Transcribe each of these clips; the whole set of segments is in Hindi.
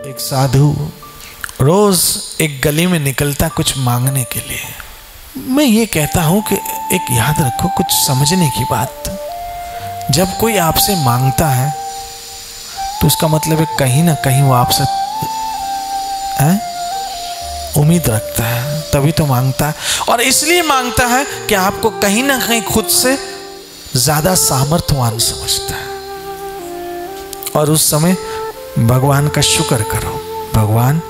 एक साधु रोज एक गली में निकलता कुछ मांगने के लिए। मैं ये कहता हूं कि एक याद रखो, कुछ समझने की बात, जब कोई आपसे मांगता है तो उसका मतलब है कहीं ना कहीं वो आपसे उम्मीद रखता है, तभी तो मांगता है। और इसलिए मांगता है कि आपको कहीं ना कहीं खुद से ज्यादा सामर्थ्यवान समझता है। और उस समय भगवान का शुक्र करो, भगवान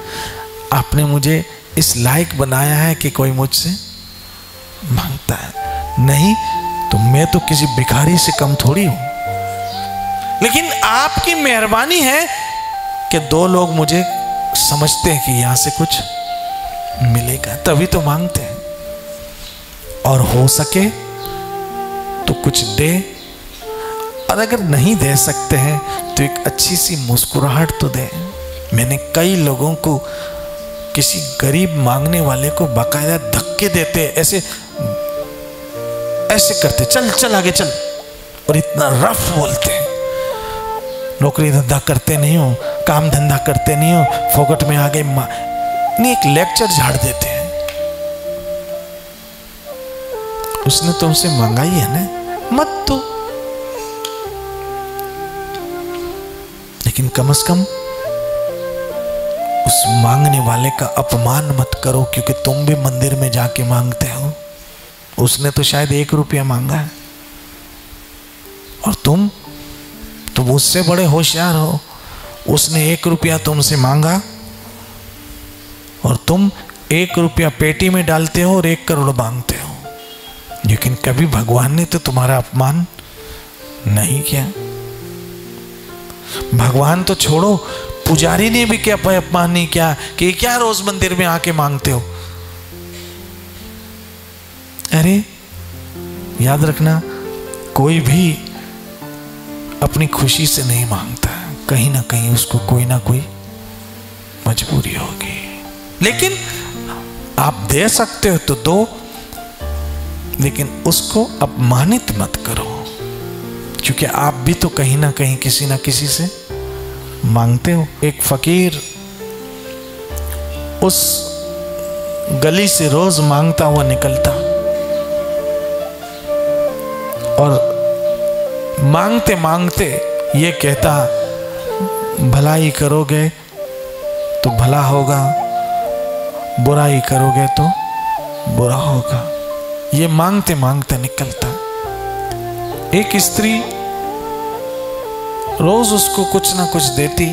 आपने मुझे इस लायक बनाया है कि कोई मुझसे मांगता है, नहीं तो मैं तो किसी भिखारी से कम थोड़ी हूं। लेकिन आपकी मेहरबानी है कि दो लोग मुझे समझते हैं कि यहां से कुछ मिलेगा, तभी तो मांगते हैं। और हो सके तो कुछ दे, और अगर नहीं दे सकते हैं तो एक अच्छी सी मुस्कुराहट तो दे। मैंने कई लोगों को, किसी गरीब मांगने वाले को बाकायदा धक्के देते, ऐसे ऐसे करते, चल चल आगे चल, और इतना रफ बोलते। नौकरी धंधा करते नहीं हो, काम धंधा करते नहीं हो, फोकट में आगे नहीं, एक लेक्चर झाड़ देते हैं। उसने तुमसे मंगाई है ना, मत तो, लेकिन कम से कम उस मांगने वाले का अपमान मत करो, क्योंकि तुम भी मंदिर में जाके मांगते हो। उसने तो शायद 1 रुपया मांगा है, और तुम उससे बड़े होशियार हो। उसने 1 रुपया तुमसे मांगा और तुम 1 रुपया पेटी में डालते हो और 1 करोड़ मांगते हो। लेकिन कभी भगवान ने तो तुम्हारा अपमान नहीं किया। भगवान तो छोड़ो, पुजारी ने भी क्या अपमान नहीं किया कि क्या रोज मंदिर में आके मांगते हो। अरे याद रखना, कोई भी अपनी खुशी से नहीं मांगता, कहीं ना कहीं उसको कोई ना कोई मजबूरी होगी। लेकिन आप दे सकते हो तो दो, लेकिन उसको अपमानित मत करो, क्योंकि आप भी तो कहीं ना कहीं किसी ना किसी से मांगते हो। एक फकीर उस गली से रोज मांगता हुआ निकलता, और मांगते मांगते ये कहता, भलाई करोगे तो भला होगा, बुराई करोगे तो बुरा होगा। ये मांगते मांगते निकलता। एक स्त्री रोज उसको कुछ ना कुछ देती।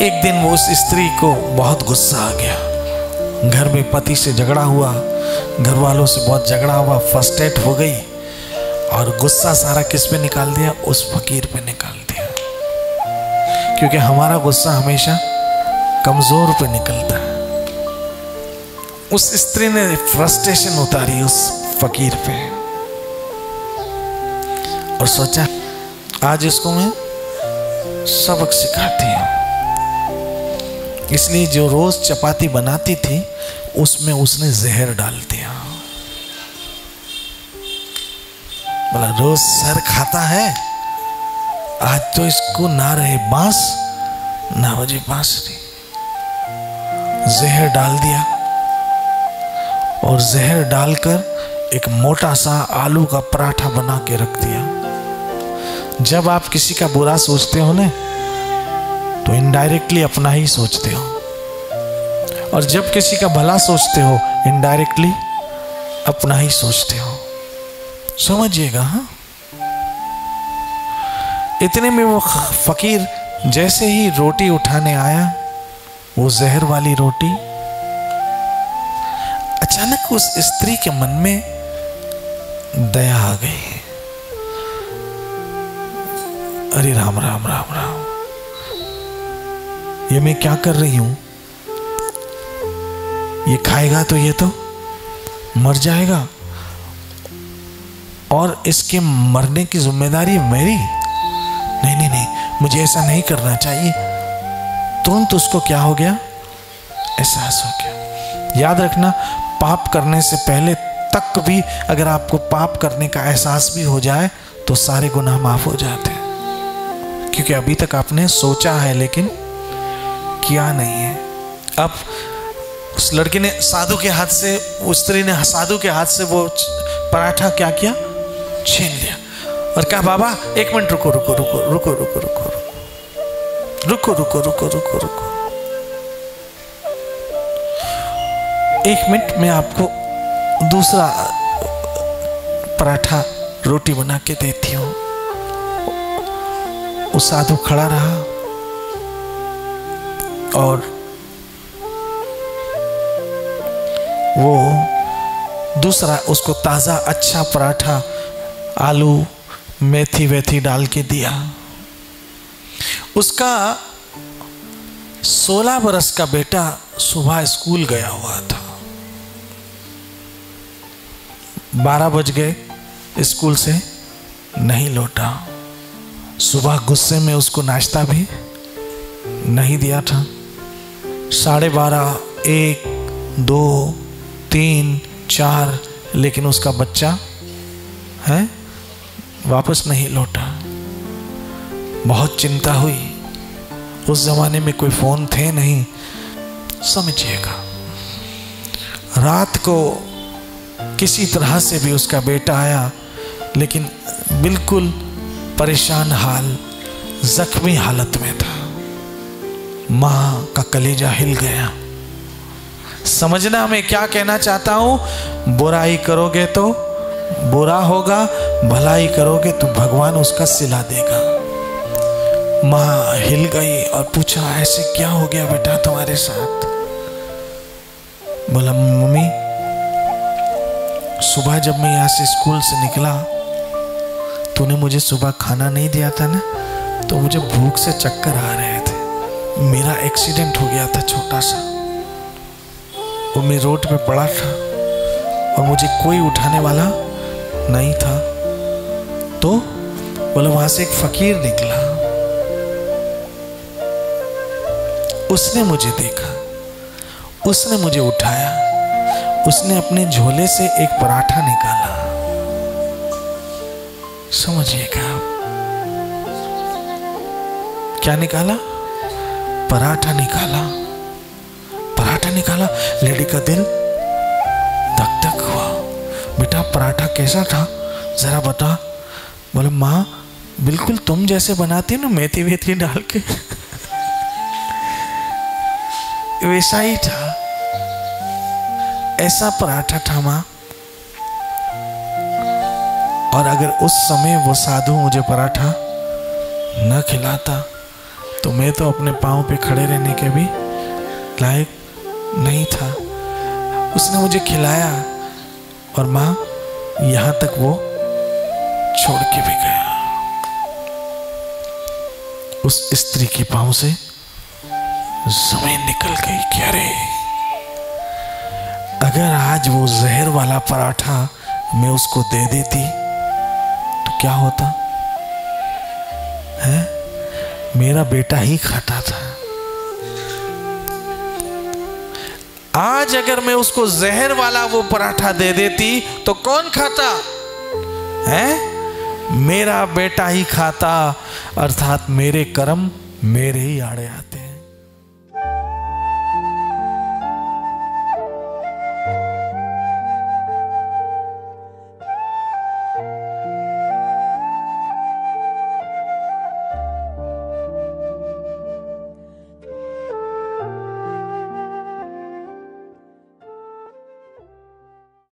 एक दिन वो उस स्त्री को बहुत गुस्सा आ गया। घर में पति से झगड़ा हुआ, घर वालों से बहुत झगड़ा हुआ, फ्रस्ट्रेट हो गई, और गुस्सा सारा किस पे निकाल दिया? उस फकीर पे निकाल दिया। क्योंकि हमारा गुस्सा हमेशा कमजोर पे निकलता है। उस स्त्री ने फ्रस्ट्रेशन उतारी उस फकीर पे, और सोचा आज इसको मैं सबक सिखाती हूं। इसलिए जो रोज चपाती बनाती थी उसमें उसने जहर डाल दिया। बोला रोज सर खाता है, आज तो इसको ना रहे बांस ना बजे बांसुरी। जहर डाल दिया, और जहर डालकर एक मोटा सा आलू का पराठा बना के रख दिया। जब आप किसी का बुरा सोचते हो ना, तो इनडायरेक्टली अपना ही सोचते हो, और जब किसी का भला सोचते हो इनडायरेक्टली अपना ही सोचते हो। समझिएगा। हाँ, इतने में वो फकीर जैसे ही रोटी उठाने आया, वो जहर वाली रोटी, अचानक उस स्त्री के मन में दया आ गई। अरे राम राम राम राम, ये मैं क्या कर रही हूं? ये खाएगा तो ये तो मर जाएगा, और इसके मरने की जिम्मेदारी मेरी। नहीं नहीं नहीं, मुझे ऐसा नहीं करना चाहिए। तुरंत उसको क्या हो गया? एहसास हो गया। याद रखना, पाप करने से पहले तक भी अगर आपको पाप करने का एहसास भी हो जाए तो सारे गुनाह माफ हो जाते हैं। क्योंकि अभी तक आपने सोचा है लेकिन किया नहीं है। अब उस लड़के ने साधु के हाथ से, उस स्त्री ने साधु के हाथ से वो पराठा क्या किया, छीन लिया और कहा बाबा एक मिनट रुको रुको रुको रुको रुको रुको रुको रुको रुको रुको रुको, एक मिनट मैं आपको दूसरा पराठा रोटी बना के देती हूं। वो साधु खड़ा रहा और वो दूसरा उसको ताजा अच्छा पराठा आलू मेथी वेथी डाल के दिया। उसका 16 बरस का बेटा सुबह स्कूल गया हुआ था। 12 बज गए, स्कूल से नहीं लौटा। सुबह गुस्से में उसको नाश्ता भी नहीं दिया था। 12:30, 1, 2, 3, 4, लेकिन उसका बच्चा है वापस नहीं लौटा। बहुत चिंता हुई। उस जमाने में कोई फोन थे नहीं, समझिएगा। रात को किसी तरह से भी उसका बेटा आया, लेकिन बिल्कुल परेशान हाल, जख्मी हालत में था। मां का कलेजा हिल गया। समझना मैं क्या कहना चाहता हूं, बुराई करोगे तो बुरा होगा, भलाई करोगे तो भगवान उसका सिला देगा। मां हिल गई और पूछा ऐसे क्या हो गया बेटा तुम्हारे साथ? बोला मम्मी, सुबह जब मैं यहाँ से स्कूल से निकला, तूने मुझे सुबह खाना नहीं दिया था ना, तो मुझे भूख से चक्कर आ रहे थे। मेरा एक्सीडेंट हो गया था छोटा सा, वो मैं रोड पे पड़ा था और मुझे कोई उठाने वाला नहीं था। तो बोला वहां से एक फकीर निकला, उसने मुझे देखा, उसने मुझे उठाया, उसने अपने झोले से एक पराठा निकाला। समझिएगा क्या निकाला? पराठा निकाला। पराठा निकाला। लेडी का दिल धक धक हुआ। बेटा पराठा कैसा था जरा बता। बोले माँ बिल्कुल तुम जैसे बनाती ना, मेथी वेथी डाल के वैसा ही था, ऐसा पराठा था माँ। और अगर उस समय वो साधु मुझे पराठा न खिलाता तो मैं तो अपने पाँव पे खड़े रहने के भी लायक नहीं था। उसने मुझे खिलाया और माँ यहाँ तक वो छोड़ के भी गया। उस स्त्री के पाँव से जमीन निकल गई। क्या रे, अगर आज वो जहर वाला पराठा मैं उसको दे देती तो क्या होता है? मेरा बेटा ही खाता था। आज अगर मैं उसको जहर वाला वो पराठा दे देती तो कौन खाता है? मेरा बेटा ही खाता, अर्थात मेरे कर्म मेरे ही आड़े आते।